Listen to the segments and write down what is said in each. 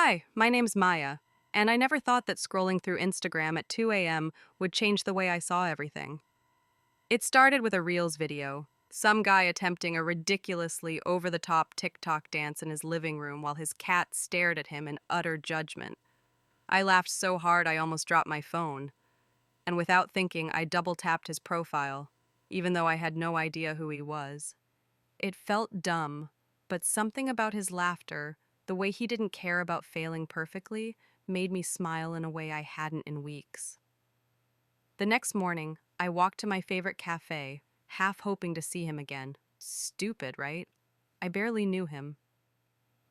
Hi, my name's Maya, and I never thought that scrolling through Instagram at 2 a.m. would change the way I saw everything. It started with a Reels video, some guy attempting a ridiculously over the top TikTok dance in his living room while his cat stared at him in utter judgment. I laughed so hard I almost dropped my phone, and without thinking, I double tapped his profile, even though I had no idea who he was. It felt dumb, but something about his laughter, the way he didn't care about failing perfectly, made me smile in a way I hadn't in weeks. The next morning, I walked to my favorite cafe, half hoping to see him again. Stupid, right? I barely knew him.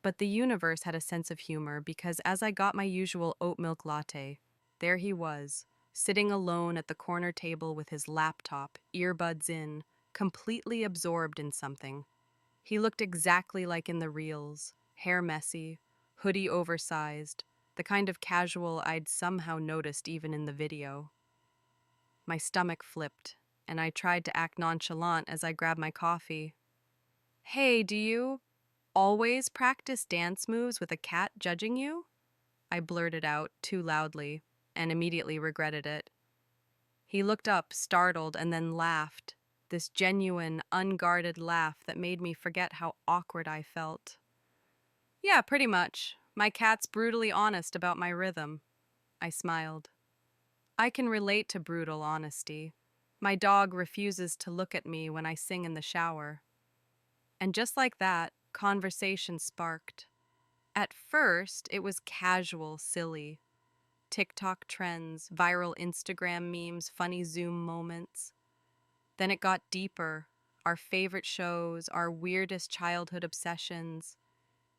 But the universe had a sense of humor because as I got my usual oat milk latte, there he was, sitting alone at the corner table with his laptop, earbuds in, completely absorbed in something. He looked exactly like in the reels, hair messy, hoodie oversized, the kind of casual I'd somehow noticed even in the video. My stomach flipped, and I tried to act nonchalant as I grabbed my coffee. Hey, do you always practice dance moves with a cat judging you? I blurted out too loudly, and immediately regretted it. He looked up, startled, and then laughed, this genuine, unguarded laugh that made me forget how awkward I felt. Yeah, pretty much. My cat's brutally honest about my rhythm. I smiled. I can relate to brutal honesty. My dog refuses to look at me when I sing in the shower. And just like that, conversation sparked. At first, it was casual, silly. TikTok trends, viral Instagram memes, funny Zoom moments. Then it got deeper. Our favorite shows, our weirdest childhood obsessions,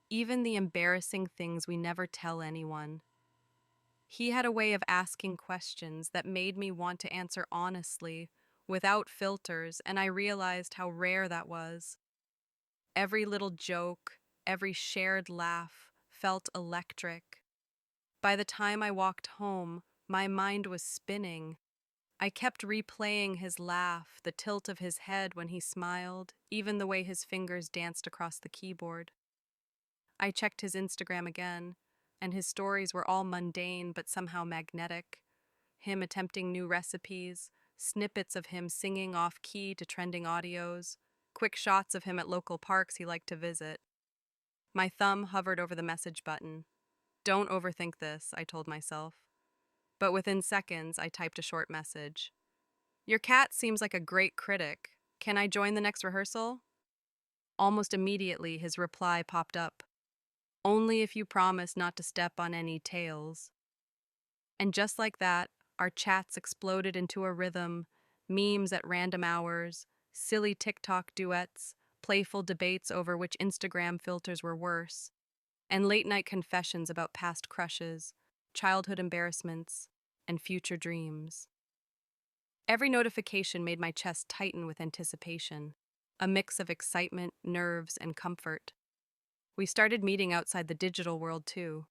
even the embarrassing things we never tell anyone. He had a way of asking questions that made me want to answer honestly, without filters, and I realized how rare that was. Every little joke, every shared laugh felt electric. By the time I walked home, my mind was spinning. I kept replaying his laugh, the tilt of his head when he smiled, even the way his fingers danced across the keyboard. I checked his Instagram again, and his stories were all mundane but somehow magnetic. Him attempting new recipes, snippets of him singing off key to trending audios, quick shots of him at local parks he liked to visit. My thumb hovered over the message button. Don't overthink this, I told myself. But within seconds, I typed a short message. Your cat seems like a great critic. Can I join the next rehearsal? Almost immediately, his reply popped up. Only if you promise not to step on any tails. And just like that, our chats exploded into a rhythm, memes at random hours, silly TikTok duets, playful debates over which Instagram filters were worse, and late night confessions about past crushes, childhood embarrassments, and future dreams. Every notification made my chest tighten with anticipation, a mix of excitement, nerves, and comfort. We started meeting outside the digital world too.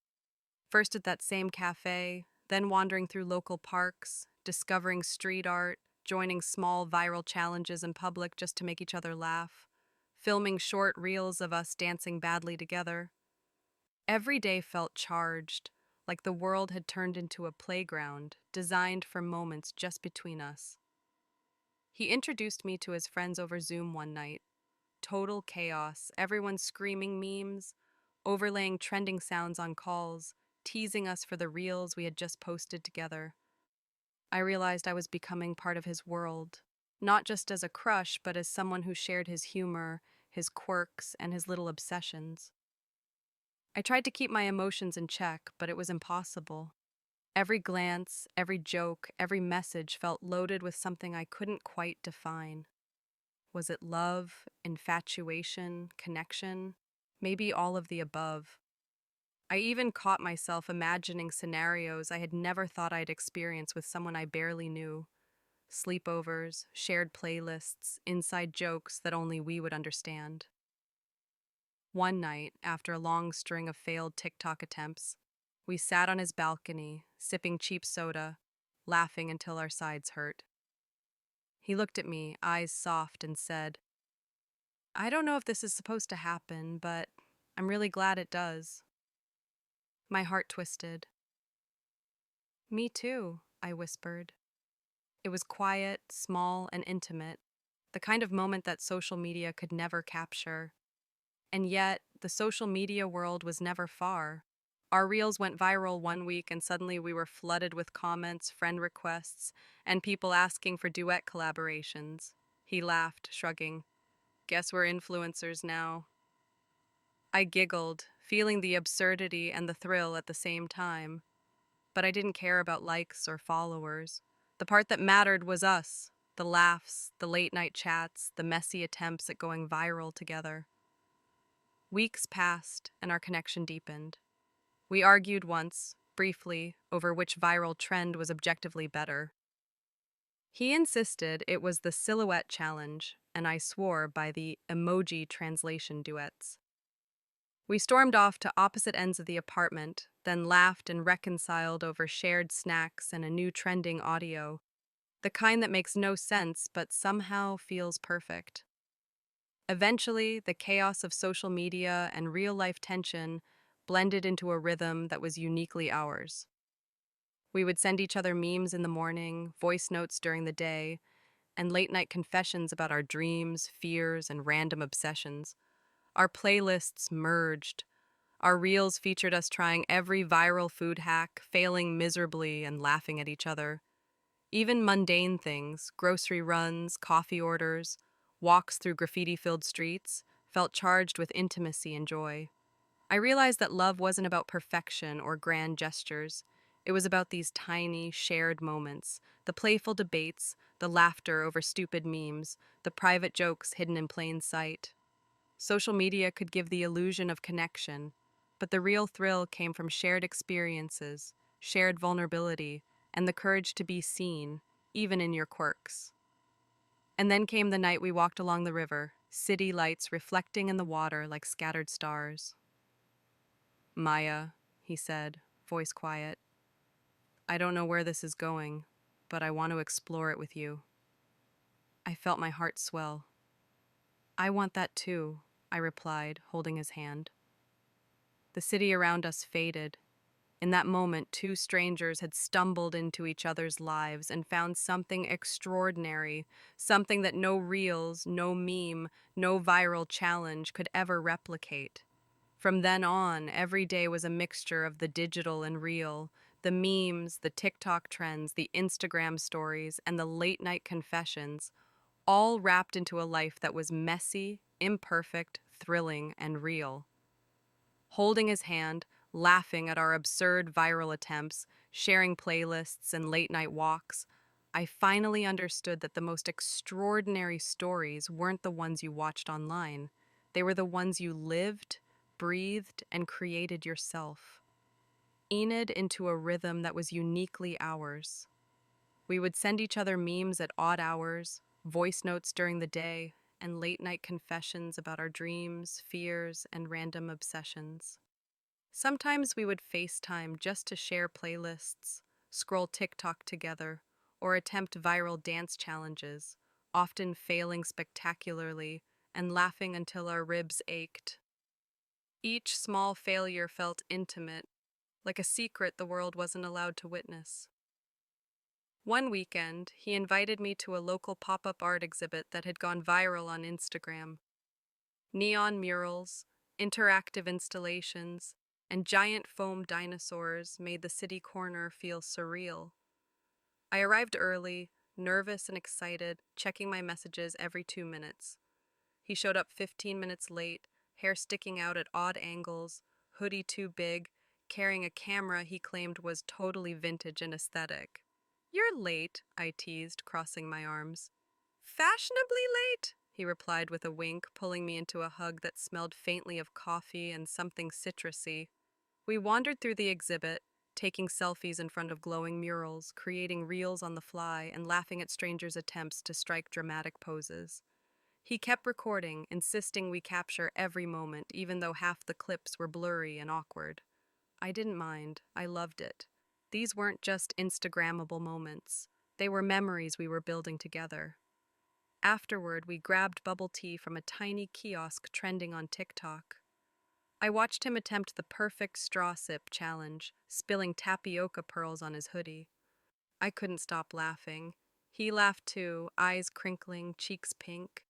First at that same cafe, then wandering through local parks, discovering street art, joining small viral challenges in public just to make each other laugh, filming short reels of us dancing badly together. Every day felt charged, like the world had turned into a playground designed for moments just between us. He introduced me to his friends over Zoom one night. Total chaos, everyone screaming memes, overlaying trending sounds on calls, teasing us for the reels we had just posted together. I realized I was becoming part of his world, not just as a crush, but as someone who shared his humor, his quirks, and his little obsessions. I tried to keep my emotions in check, but it was impossible. Every glance, every joke, every message felt loaded with something I couldn't quite define. Was it love, infatuation, connection? Maybe all of the above. I even caught myself imagining scenarios I had never thought I'd experience with someone I barely knew. Sleepovers, shared playlists, inside jokes that only we would understand. One night, after a long string of failed TikTok attempts, we sat on his balcony, sipping cheap soda, laughing until our sides hurt. He looked at me, eyes soft, and said, I don't know if this is supposed to happen, but I'm really glad it does. My heart twisted. Me too, I whispered. It was quiet, small, and intimate, the kind of moment that social media could never capture. And yet, the social media world was never far. Our reels went viral one week, and suddenly we were flooded with comments, friend requests, and people asking for duet collaborations. He laughed, shrugging. Guess we're influencers now. I giggled, feeling the absurdity and the thrill at the same time. But I didn't care about likes or followers. The part that mattered was us, the laughs, the late night chats, the messy attempts at going viral together. Weeks passed, and our connection deepened. We argued once, briefly, over which viral trend was objectively better. He insisted it was the silhouette challenge, and I swore by the emoji translation duets. We stormed off to opposite ends of the apartment, then laughed and reconciled over shared snacks and a new trending audio, the kind that makes no sense but somehow feels perfect. Eventually, the chaos of social media and real life tension blended into a rhythm that was uniquely ours. We would send each other memes in the morning, voice notes during the day, and late night confessions about our dreams, fears, and random obsessions. Our playlists merged. Our reels featured us trying every viral food hack, failing miserably, and laughing at each other. Even mundane things, grocery runs, coffee orders, walks through graffiti filled streets, felt charged with intimacy and joy. I realized that love wasn't about perfection or grand gestures. It was about these tiny, shared moments, the playful debates, the laughter over stupid memes, the private jokes hidden in plain sight. Social media could give the illusion of connection, but the real thrill came from shared experiences, shared vulnerability, and the courage to be seen, even in your quirks. And then came the night we walked along the river, city lights reflecting in the water like scattered stars. Maya, he said, voice quiet, I don't know where this is going, but I want to explore it with you. I felt my heart swell. I want that too, I replied, holding his hand. The city around us faded. In that moment, two strangers had stumbled into each other's lives and found something extraordinary, something that no reels, no meme, no viral challenge could ever replicate. From then on, every day was a mixture of the digital and real, the memes, the TikTok trends, the Instagram stories, and the late night confessions, all wrapped into a life that was messy, imperfect, thrilling, and real. Holding his hand, laughing at our absurd viral attempts, sharing playlists and late night walks, I finally understood that the most extraordinary stories weren't the ones you watched online. They were the ones you lived, breathed, and created yourself. Enid into a rhythm that was uniquely ours. We would send each other memes at odd hours, voice notes during the day, and late night confessions about our dreams, fears, and random obsessions. Sometimes we would FaceTime just to share playlists, scroll TikTok together, or attempt viral dance challenges, often failing spectacularly and laughing until our ribs ached. Each small failure felt intimate, like a secret the world wasn't allowed to witness. One weekend, he invited me to a local pop-up art exhibit that had gone viral on Instagram. Neon murals, interactive installations, and giant foam dinosaurs made the city corner feel surreal. I arrived early, nervous and excited, checking my messages every 2 minutes. He showed up 15 minutes late, hair sticking out at odd angles, hoodie too big, carrying a camera he claimed was totally vintage and aesthetic. You're late, I teased, crossing my arms. Fashionably late, he replied with a wink, pulling me into a hug that smelled faintly of coffee and something citrusy. We wandered through the exhibit, taking selfies in front of glowing murals, creating reels on the fly, and laughing at strangers' attempts to strike dramatic poses. He kept recording, insisting we capture every moment, even though half the clips were blurry and awkward. I didn't mind. I loved it. These weren't just Instagrammable moments. They were memories we were building together. Afterward, we grabbed bubble tea from a tiny kiosk trending on TikTok. I watched him attempt the perfect straw sip challenge, spilling tapioca pearls on his hoodie. I couldn't stop laughing. He laughed too, eyes crinkling, cheeks pink.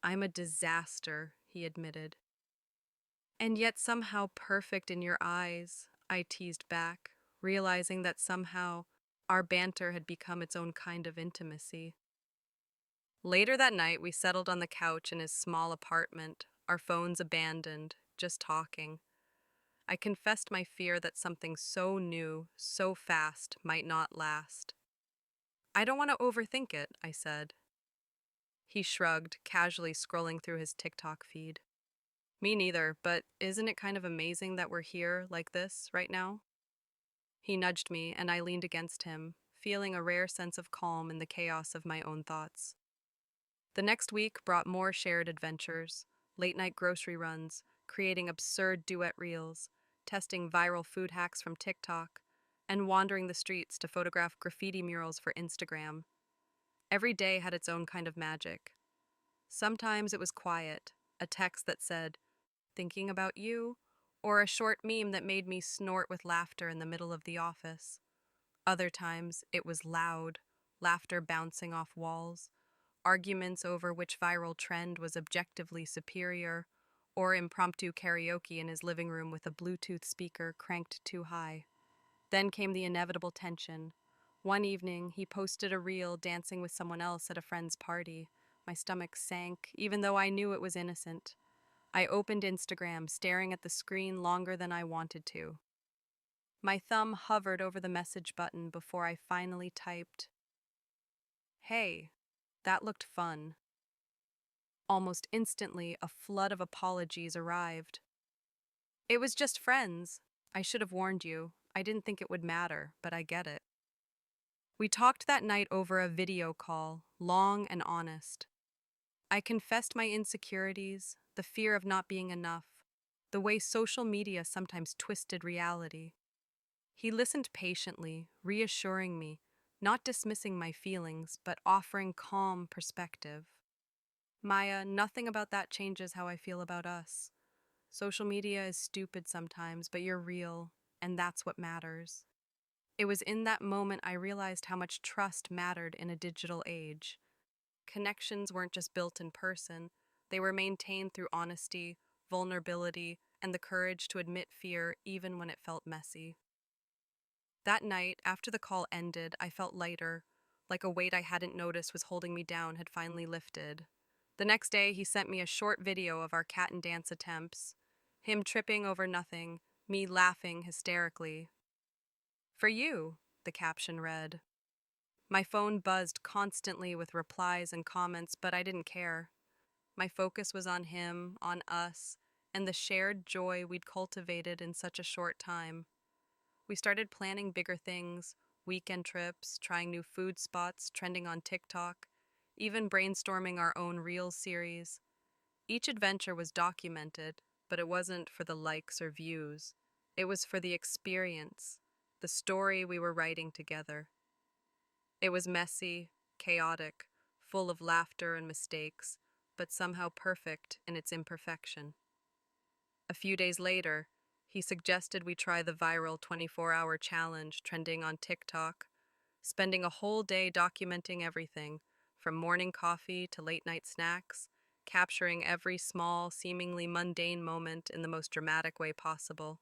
I'm a disaster, he admitted. And yet somehow perfect in your eyes, I teased back, realizing that somehow our banter had become its own kind of intimacy. Later that night, we settled on the couch in his small apartment, our phones abandoned, just talking. I confessed my fear that something so new, so fast, might not last. I don't want to overthink it, I said. He shrugged, casually scrolling through his TikTok feed. Me neither, but isn't it kind of amazing that we're here like this right now? He nudged me, and I leaned against him, feeling a rare sense of calm in the chaos of my own thoughts. The next week brought more shared adventures, late night grocery runs, creating absurd duet reels, testing viral food hacks from TikTok, and wandering the streets to photograph graffiti murals for Instagram. Every day had its own kind of magic. Sometimes it was quiet, a text that said, "Thinking about you," or a short meme that made me snort with laughter in the middle of the office. Other times it was loud, laughter bouncing off walls, arguments over which viral trend was objectively superior, or impromptu karaoke in his living room with a Bluetooth speaker cranked too high. Then came the inevitable tension. One evening, he posted a reel dancing with someone else at a friend's party. My stomach sank, even though I knew it was innocent. I opened Instagram, staring at the screen longer than I wanted to. My thumb hovered over the message button before I finally typed, "Hey, that looked fun." Almost instantly, a flood of apologies arrived. "It was just friends. I should have warned you. I didn't think it would matter, but I get it." We talked that night over a video call, long and honest. I confessed my insecurities, the fear of not being enough, the way social media sometimes twisted reality. He listened patiently, reassuring me, not dismissing my feelings, but offering calm perspective. "Maya, nothing about that changes how I feel about us. Social media is stupid sometimes, but you're real, and that's what matters." It was in that moment I realized how much trust mattered in a digital age. Connections weren't just built in person, they were maintained through honesty, vulnerability, and the courage to admit fear even when it felt messy. That night, after the call ended, I felt lighter, like a weight I hadn't noticed was holding me down had finally lifted. The next day, he sent me a short video of our cat and dance attempts. Him tripping over nothing, me laughing hysterically. "For you," the caption read. My phone buzzed constantly with replies and comments, but I didn't care. My focus was on him, on us, and the shared joy we'd cultivated in such a short time. We started planning bigger things, weekend trips, trying new food spots, trending on TikTok, even brainstorming our own Reels series. Each adventure was documented, but it wasn't for the likes or views. It was for the experience, the story we were writing together. It was messy, chaotic, full of laughter and mistakes, but somehow perfect in its imperfection. A few days later, he suggested we try the viral 24-hour challenge trending on TikTok, spending a whole day documenting everything, from morning coffee to late night snacks, capturing every small, seemingly mundane moment in the most dramatic way possible.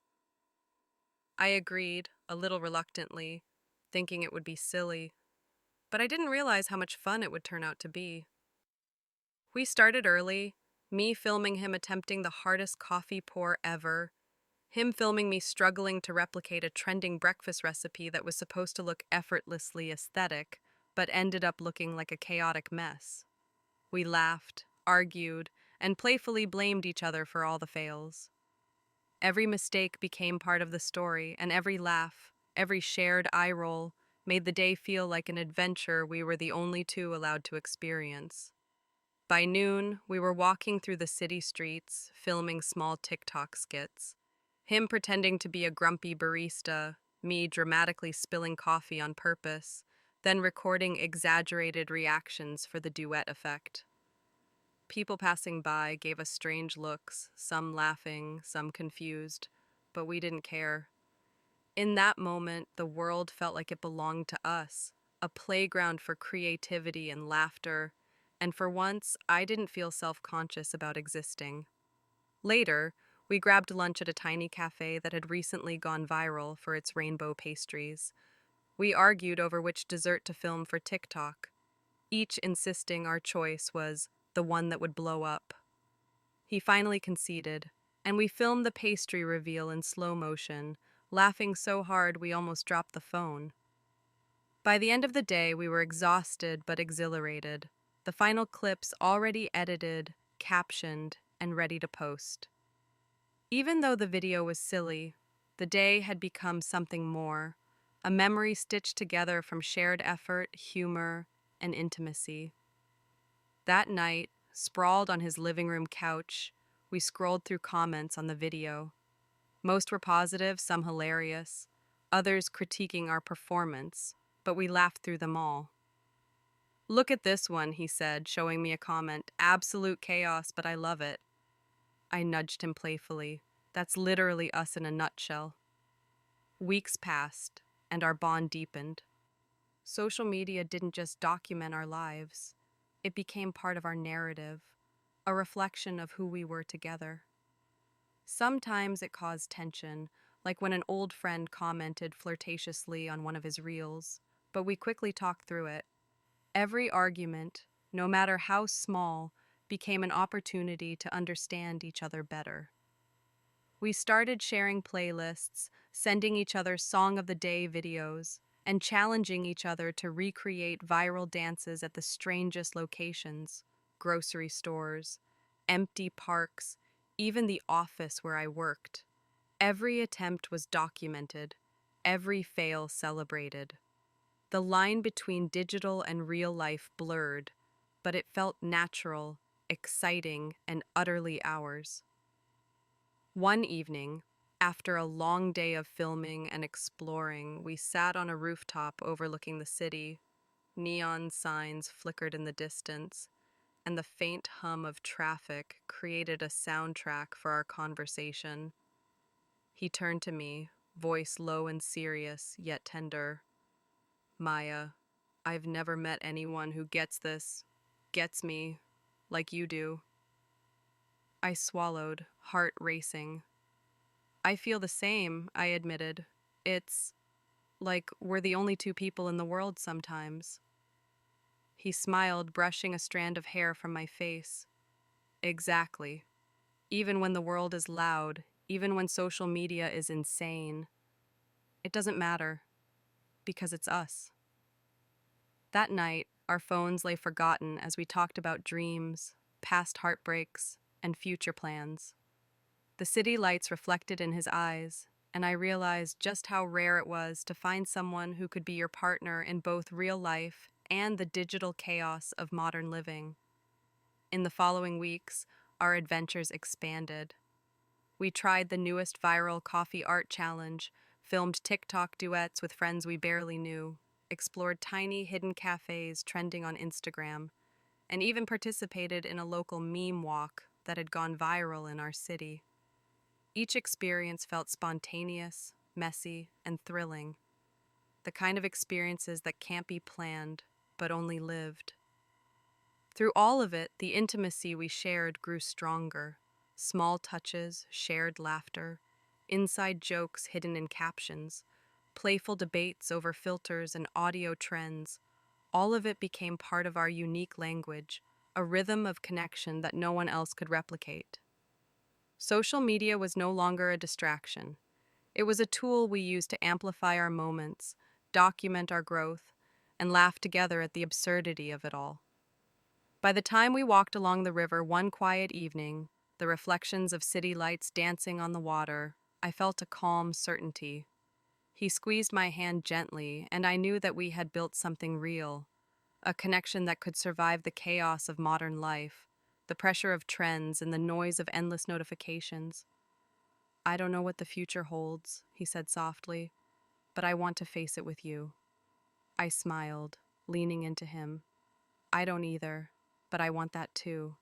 I agreed, a little reluctantly, thinking it would be silly, but I didn't realize how much fun it would turn out to be. We started early, me filming him attempting the hardest coffee pour ever, him filming me struggling to replicate a trending breakfast recipe that was supposed to look effortlessly aesthetic, but ended up looking like a chaotic mess. We laughed, argued, and playfully blamed each other for all the fails. Every mistake became part of the story, and every laugh, every shared eye roll, made the day feel like an adventure we were the only two allowed to experience. By noon, we were walking through the city streets, filming small TikTok skits. Him pretending to be a grumpy barista, me dramatically spilling coffee on purpose, then recording exaggerated reactions for the duet effect. People passing by gave us strange looks, some laughing, some confused, but we didn't care. In that moment, the world felt like it belonged to us, a playground for creativity and laughter, and for once, I didn't feel self-conscious about existing. Later, we grabbed lunch at a tiny cafe that had recently gone viral for its rainbow pastries. We argued over which dessert to film for TikTok, each insisting our choice was the one that would blow up. He finally conceded, and we filmed the pastry reveal in slow motion, laughing so hard we almost dropped the phone. By the end of the day, we were exhausted but exhilarated, the final clips already edited, captioned, and ready to post. Even though the video was silly, the day had become something more, a memory stitched together from shared effort, humor, and intimacy. That night, sprawled on his living room couch, we scrolled through comments on the video. Most were positive, some hilarious, others critiquing our performance, but we laughed through them all. "Look at this one," he said, showing me a comment. "Absolute chaos, but I love it." I nudged him playfully. That's literally us in a nutshell. Weeks passed, and our bond deepened. Social media didn't just document our lives, it became part of our narrative, a reflection of who we were together. Sometimes it caused tension, like when an old friend commented flirtatiously on one of his reels, but we quickly talked through it. Every argument, no matter how small, became an opportunity to understand each other better. We started sharing playlists, sending each other Song of the Day videos, and challenging each other to recreate viral dances at the strangest locations: grocery stores, empty parks, even the office where I worked. Every attempt was documented, every fail celebrated. The line between digital and real life blurred, but it felt natural, exciting, and utterly ours. One evening, after a long day of filming and exploring, we sat on a rooftop overlooking the city. Neon signs flickered in the distance, and the faint hum of traffic created a soundtrack for our conversation. He turned to me, voice low and serious, yet tender. "Maya, I've never met anyone who gets this, gets me, like you do." I swallowed, heart racing. "I feel the same," I admitted. "It's like we're the only two people in the world sometimes." He smiled, brushing a strand of hair from my face. "Exactly. Even when the world is loud, even when social media is insane, it doesn't matter, because it's us." That night, our phones lay forgotten as we talked about dreams, past heartbreaks, and future plans. The city lights reflected in his eyes, and I realized just how rare it was to find someone who could be your partner in both real life and the digital chaos of modern living. In the following weeks, our adventures expanded. We tried the newest viral coffee art challenge, filmed TikTok duets with friends we barely knew, explored tiny hidden cafes trending on Instagram, and even participated in a local meme walk that had gone viral in our city. Each experience felt spontaneous, messy, and thrilling, the kind of experiences that can't be planned, but only lived. Through all of it, the intimacy we shared grew stronger. Small touches, shared laughter, inside jokes hidden in captions, playful debates over filters and audio trends, all of it became part of our unique language, a rhythm of connection that no one else could replicate. Social media was no longer a distraction. It was a tool we used to amplify our moments, document our growth, and laugh together at the absurdity of it all. By the time we walked along the river one quiet evening, the reflections of city lights dancing on the water, I felt a calm certainty. He squeezed my hand gently, and I knew that we had built something real, a connection that could survive the chaos of modern life, the pressure of trends, and the noise of endless notifications. "I don't know what the future holds," he said softly, "but I want to face it with you." I smiled, leaning into him. "I don't either, but I want that too."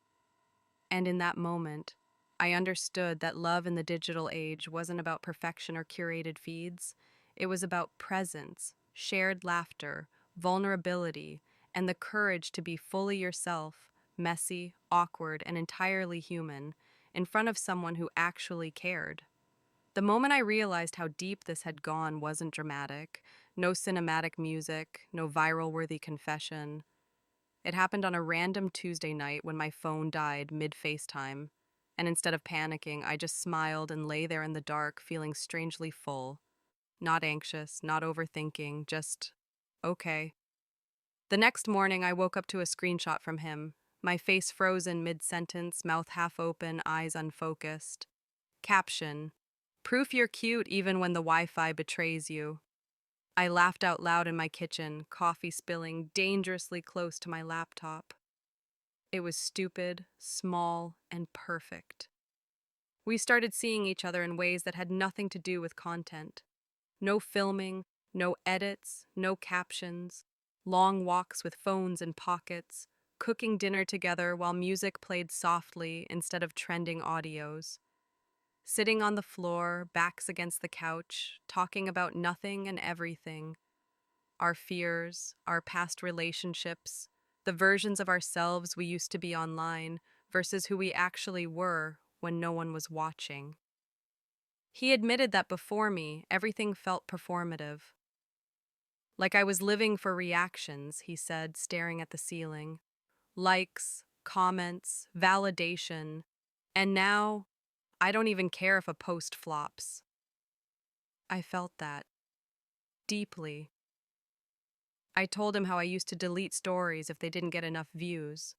And in that moment, I understood that love in the digital age wasn't about perfection or curated feeds. It was about presence, shared laughter, vulnerability, and the courage to be fully yourself, messy, awkward, and entirely human, in front of someone who actually cared. The moment I realized how deep this had gone wasn't dramatic. No cinematic music, no viral worthy confession. It happened on a random Tuesday night when my phone died mid FaceTime. And instead of panicking, I just smiled and lay there in the dark, feeling strangely full. Not anxious, not overthinking, just okay. The next morning, I woke up to a screenshot from him, my face frozen mid sentence, mouth half open, eyes unfocused. Caption: Proof you're cute even when the Wi Fi betrays you. I laughed out loud in my kitchen, coffee spilling dangerously close to my laptop. It was stupid, small, and perfect. We started seeing each other in ways that had nothing to do with content. No filming, no edits, no captions, long walks with phones in pockets, cooking dinner together while music played softly instead of trending audios. Sitting on the floor, backs against the couch, talking about nothing and everything. Our fears, our past relationships, the versions of ourselves we used to be online versus who we actually were when no one was watching. He admitted that before me, everything felt performative. Like I was living for reactions, he said, staring at the ceiling. Likes, comments, validation. And now, I don't even care if a post flops. I felt that. Deeply. I told him how I used to delete stories if they didn't get enough views.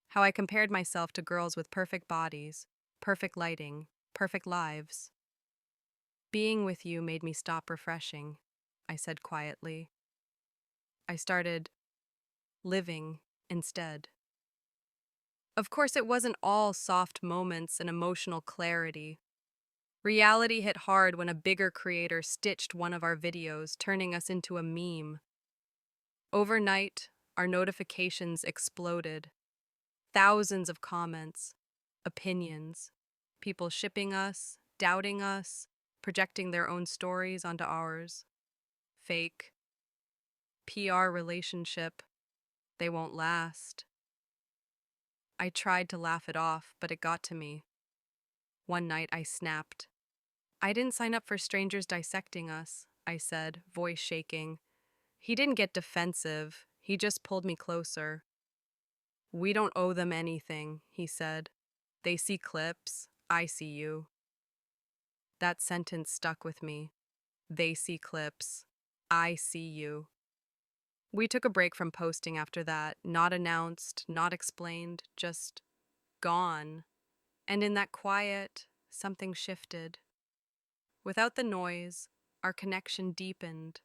How I compared myself to girls with perfect bodies, perfect lighting, perfect lives. Being with you made me stop refreshing, I said quietly. I started living instead. Of course, it wasn't all soft moments and emotional clarity. Reality hit hard when a bigger creator stitched one of our videos, turning us into a meme. Overnight, our notifications exploded. Thousands of comments, opinions, people shipping us, doubting us, projecting their own stories onto ours. Fake. PR relationship. They won't last. I tried to laugh it off, but it got to me. One night I snapped. I didn't sign up for strangers dissecting us, I said, voice shaking. He didn't get defensive. He just pulled me closer. We don't owe them anything, he said. They see clips. I see you. That sentence stuck with me. They see clips. I see you. We took a break from posting after that, not announced, not explained, just gone. And in that quiet, something shifted. Without the noise, our connection deepened.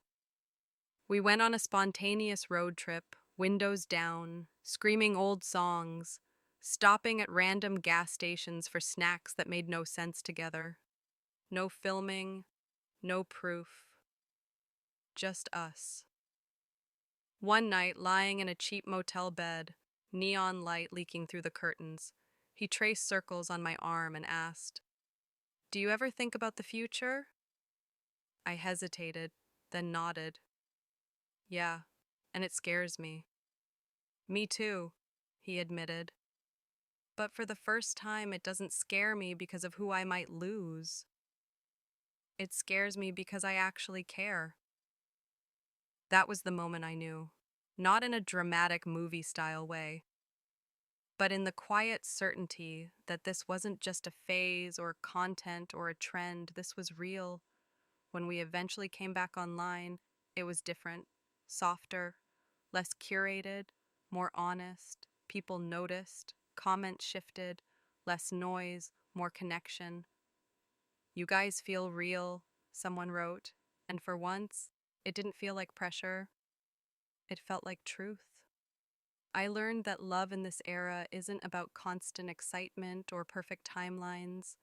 We went on a spontaneous road trip, windows down, screaming old songs, stopping at random gas stations for snacks that made no sense together. No filming, no proof, just us. One night, lying in a cheap motel bed, neon light leaking through the curtains, he traced circles on my arm and asked, "Do you ever think about the future?" I hesitated, then nodded. "Yeah, and it scares me." "Me too," he admitted. "But for the first time, it doesn't scare me because of who I might lose. It scares me because I actually care." That was the moment I knew, not in a dramatic movie-style way, but in the quiet certainty that this wasn't just a phase or content or a trend, this was real. When we eventually came back online, it was different, softer, less curated, more honest. People noticed, comments shifted, less noise, more connection. "You guys feel real," someone wrote, and for once, it didn't feel like pressure, it felt like truth. I learned that love in this era isn't about constant excitement or perfect timelines.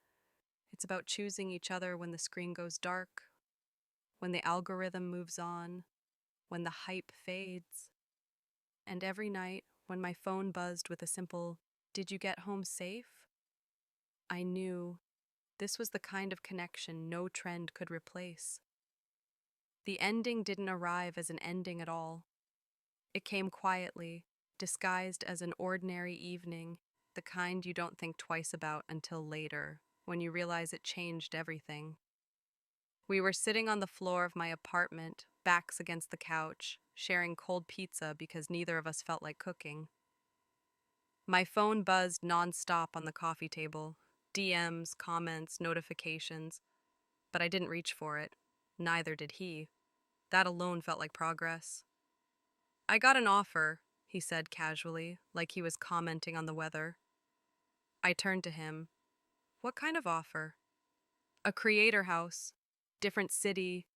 It's about choosing each other when the screen goes dark, when the algorithm moves on, when the hype fades. And every night, when my phone buzzed with a simple, "Did you get home safe?" I knew this was the kind of connection no trend could replace. The ending didn't arrive as an ending at all. It came quietly, disguised as an ordinary evening, the kind you don't think twice about until later, when you realize it changed everything. We were sitting on the floor of my apartment, backs against the couch, sharing cold pizza because neither of us felt like cooking. My phone buzzed nonstop on the coffee table, DMs, comments, notifications, but I didn't reach for it. Neither did he. That alone felt like progress. I got an offer, he said casually, like he was commenting on the weather. I turned to him. What kind of offer? A creator house, different city,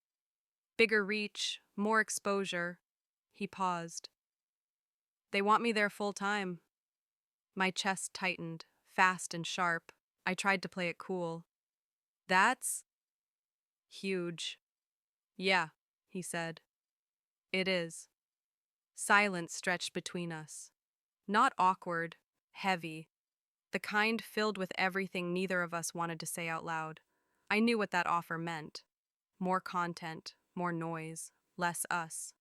bigger reach, more exposure. He paused. They want me there full time. My chest tightened, fast and sharp. I tried to play it cool. That's huge. Yeah, he said. It is. Silence stretched between us. Not awkward, heavy, the kind filled with everything neither of us wanted to say out loud. I knew what that offer meant. More content, more noise, less us.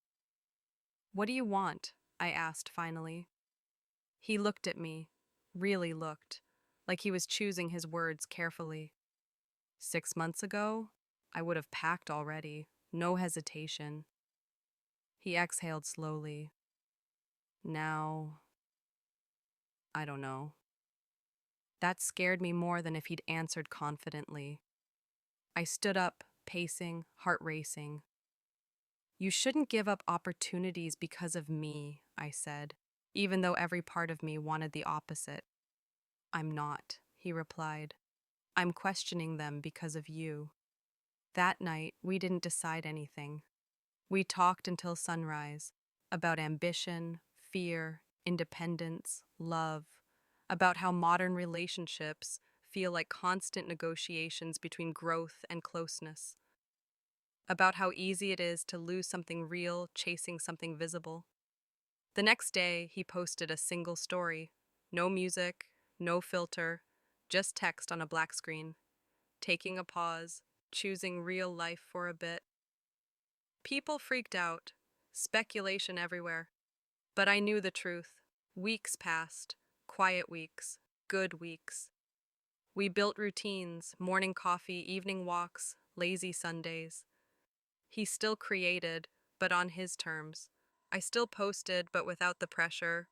What do you want? I asked finally. He looked at me, really looked, like he was choosing his words carefully. 6 months ago, I would have packed already, no hesitation. He exhaled slowly. Now, I don't know. That scared me more than if he'd answered confidently. I stood up, pacing, heart racing. You shouldn't give up opportunities because of me, I said, even though every part of me wanted the opposite. I'm not, he replied. I'm questioning them because of you. That night, we didn't decide anything. We talked until sunrise about ambition, fear, independence, love, about how modern relationships feel like constant negotiations between growth and closeness, about how easy it is to lose something real chasing something visible. The next day, he posted a single story. No music, no filter, just text on a black screen. Taking a pause, choosing real life for a bit. People freaked out, speculation everywhere. But I knew the truth. Weeks passed, quiet weeks, good weeks. We built routines, morning coffee, evening walks, lazy Sundays. He still created, but on his terms. I still posted, but without the pressure.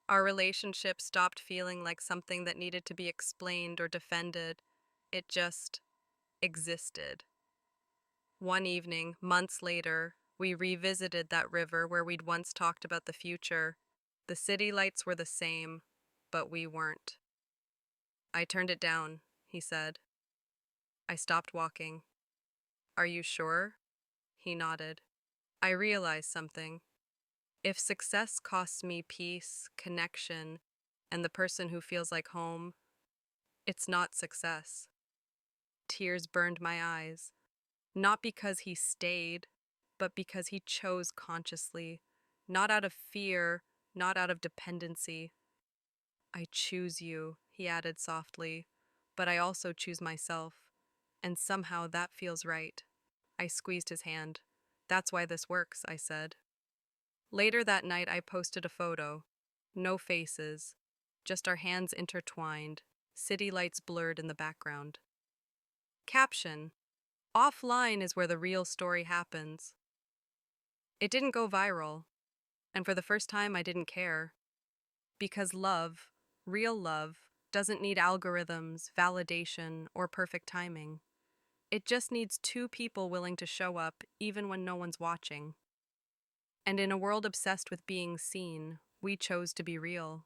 Our relationship stopped feeling like something that needed to be explained or defended. It just existed. One evening, months later, we revisited that river where we'd once talked about the future. The city lights were the same, but we weren't. I turned it down, he said. I stopped walking. Are you sure? He nodded. I realized something. If success costs me peace, connection, and the person who feels like home, it's not success. Tears burned my eyes, not because he stayed, but because he chose consciously, not out of fear, not out of dependency. I choose you, he added softly, but I also choose myself, and somehow that feels right. I squeezed his hand. That's why this works, I said. Later that night, I posted a photo. No faces, just our hands intertwined, city lights blurred in the background. Caption: Offline is where the real story happens. It didn't go viral, and for the first time, I didn't care. Because love, real love, doesn't need algorithms, validation, or perfect timing. It just needs two people willing to show up even when no one's watching. And in a world obsessed with being seen, we chose to be real.